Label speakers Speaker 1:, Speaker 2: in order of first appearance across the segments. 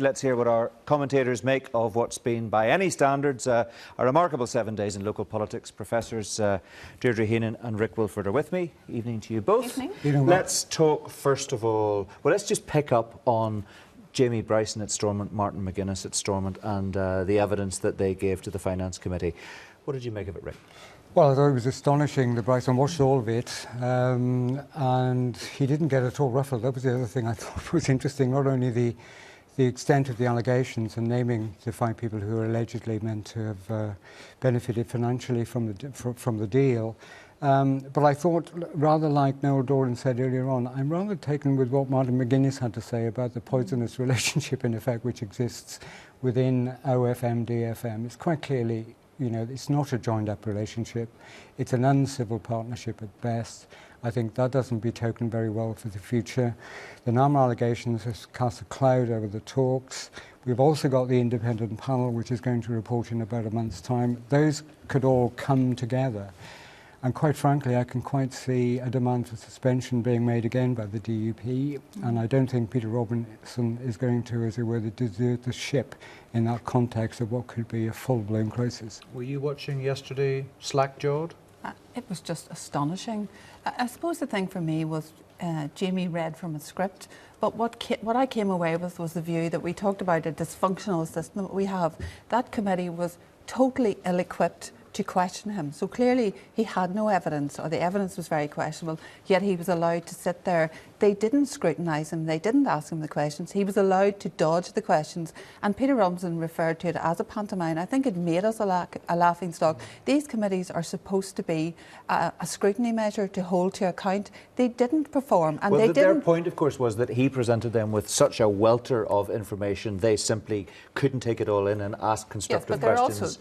Speaker 1: let's hear what our commentators make of what's been, by any standards, a remarkable 7 days in local politics. Professors Deirdre Heenan and Rick Wilford are with me. Evening to you both.
Speaker 2: Evening.
Speaker 1: Let's talk, first of all, well, let's just pick up on Jamie Bryson at Stormont, Martin McGuinness at Stormont, and the evidence that they gave to the Finance Committee. What did you make of it, Rick?
Speaker 2: Well, I thought it was astonishing that Bryson watched all of it, and he didn't get at all ruffled. That was the other thing I thought was interesting, not only the extent of the allegations and naming the 5 people who are allegedly meant to have benefited financially from the deal, but I thought, rather like Noel Doran said earlier on, I'm rather taken with what Martin McGuinness had to say about the poisonous relationship, in effect, which exists within OFMdFM. It's quite clearly, you know, it's not a joined-up relationship. It's an uncivil partnership at best. I think that doesn't betoken very well for the future. The NAMA allegations has cast a cloud over the talks. We've also got the independent panel, which is going to report in about a month's time. Those could all come together. And quite frankly, I can quite see a demand for suspension being made again by the DUP. And I don't think Peter Robinson is going to, as it were, desert the ship in that context of what could be a full-blown crisis.
Speaker 3: Were you watching yesterday slack-jawed?
Speaker 4: It was just astonishing. I suppose the thing for me was Jamie read from a script, but what I came away with was the view that we talked about a dysfunctional system that we have. That committee was totally ill-equipped to question him. So clearly he had no evidence, or the evidence was very questionable, yet he was allowed to sit there. They didn't scrutinise him, they didn't ask him the questions. He was allowed to dodge the questions, and Peter Robinson referred to it as a pantomime. I think it made us a laughing stock. These committees are supposed to be a scrutiny measure to hold to account. They didn't perform, and
Speaker 1: well,
Speaker 4: they didn't.
Speaker 1: Their point, of course, was that he presented them with such a welter of information, they simply couldn't take it all in and ask constructive questions.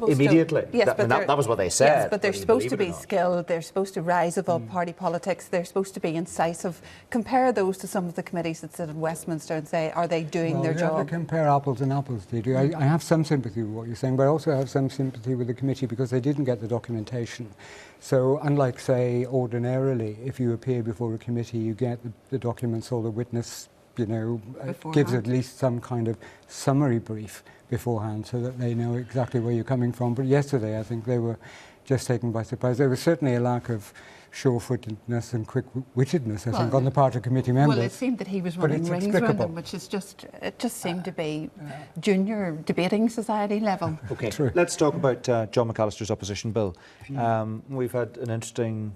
Speaker 1: Immediately. That was what they said.
Speaker 4: Yes, but they're supposed to be skilled, they're supposed to rise above party politics, they're supposed to be incisive. Compare those to some of the committees that sit at Westminster and say, are they doing their job?
Speaker 2: You have to compare apples and apples, Deirdre. I have some sympathy with what you're saying, but I also have some sympathy with the committee because they didn't get the documentation. So unlike, say, ordinarily, if you appear before a committee, you get the documents, or the witness, you know, gives at least some kind of summary brief beforehand so that they know exactly where you're coming from. But yesterday, I think they were just taken by surprise. There was certainly a lack of sure-footedness and quick-wittedness, I think, on the part of committee members.
Speaker 4: Well, it seemed that he was running rings around them, which is it just seemed to be junior debating society level.
Speaker 1: OK, let's talk about John McAllister's opposition bill. We've had an interesting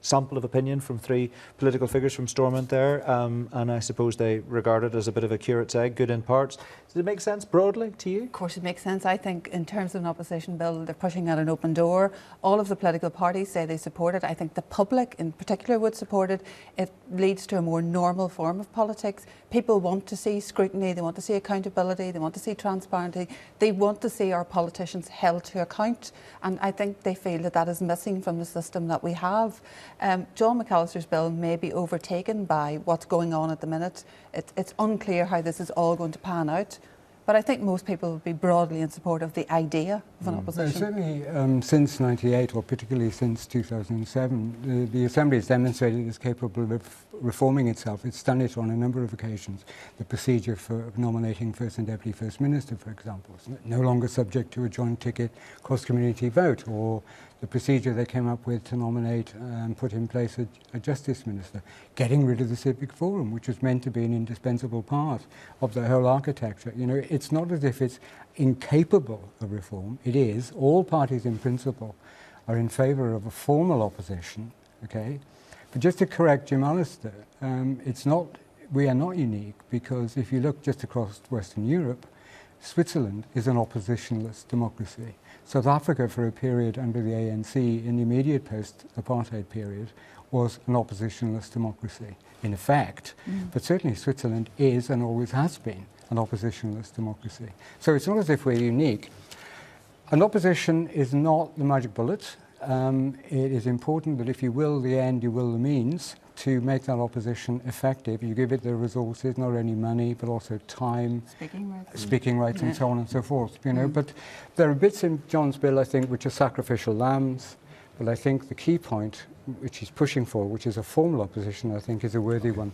Speaker 1: sample of opinion from 3 political figures from Stormont there, and I suppose they regard it as a bit of a curate's egg, good in parts. Does it make sense broadly to you?
Speaker 4: Of course it makes sense. I think in terms of an opposition bill, they're pushing at an open door. All of the political parties say they support it. I think the public in particular would support it. It leads to a more normal form of politics. People want to see scrutiny, they want to see accountability, they want to see transparency, they want to see our politicians held to account, and I think they feel that that is missing from the system that we have. John McAllister's bill may be overtaken by what's going on at the minute. It's unclear how this is all going to pan out. But I think most people would be broadly in support of the idea of an opposition.
Speaker 2: Certainly since '98, or particularly since 2007, the Assembly has demonstrated it's capable of reforming itself. It's done it on a number of occasions. The procedure for nominating First and Deputy First Minister, for example, is no longer subject to a joint ticket cross-community vote, or the procedure they came up with to nominate and put in place a Justice Minister, getting rid of the Civic Forum, which was meant to be an indispensable part of the whole architecture. You know, it's not as if it's incapable of reform. It is. All parties in principle are in favour of a formal opposition, okay? But just to correct Jim Allister, we are not unique, because if you look just across Western Europe, Switzerland is an oppositionless democracy. South Africa, for a period under the ANC, in the immediate post-apartheid period, was an oppositionless democracy, in effect. But certainly Switzerland is, and always has been, an oppositionless democracy. So it's not as if we're unique. An opposition is not the magic bullet. It is important that if you will the end, you will the means. To make that opposition effective, you give it the resources, not only money, but also time, speaking rights and so on and so forth. You know, but there are bits in John's bill, I think, which are sacrificial lambs. But I think the key point, which he's pushing for, which is a formal opposition, I think is a worthy one.